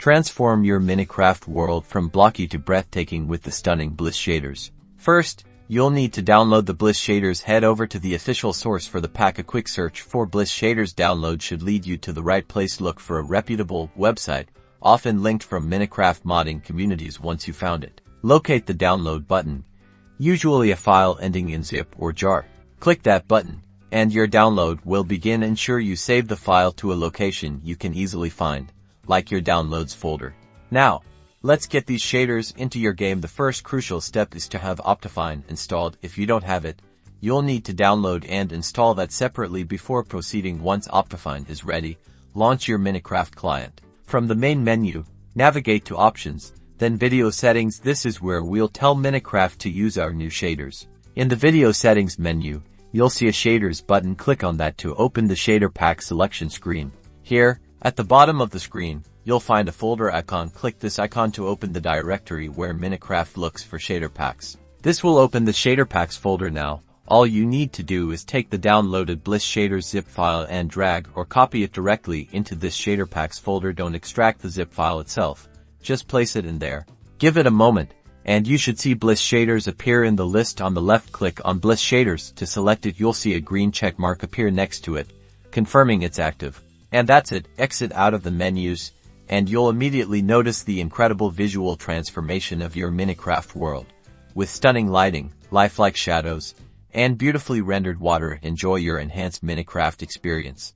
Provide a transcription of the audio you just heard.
Transform your Minecraft world from blocky to breathtaking with the stunning Bliss shaders. First, you'll need to download the Bliss shaders. Head over to the official source for the pack. A quick search for Bliss shaders download should lead you to the right place. Look for a reputable website, often linked from Minecraft modding communities. Once you found it, locate the download button, usually a file ending in zip or jar. Click that button, and your download will begin. Ensure you save the file to a location you can easily find, like your downloads folder. Now, let's get these shaders into your game. The first crucial step is to have OptiFine installed. If you don't have it, you'll need to download and install that separately before proceeding. Once OptiFine is ready, launch your Minecraft client. From the main menu, navigate to Options, then Video Settings. This is where we'll tell Minecraft to use our new shaders. In the Video Settings menu, you'll see a Shaders button. Click on that to open the Shaderpacks selection screen. Here, at the bottom of the screen, you'll find a folder icon. Click this icon to open the directory where Minecraft looks for Shaderpacks. This will open the Shaderpacks folder. Now, all you need to do is take the downloaded Bliss shaders zip file and drag or copy it directly into this Shaderpacks folder. Don't extract the zip file itself, just place it in there. Give it a moment, and you should see Bliss shaders appear in the list on the left. Click on Bliss shaders to select it. You'll see a green check mark appear next to it, confirming it's active. And that's it. Exit out of the menus, and you'll immediately notice the incredible visual transformation of your Minecraft world. With stunning lighting, lifelike shadows, and beautifully rendered water, enjoy your enhanced Minecraft experience.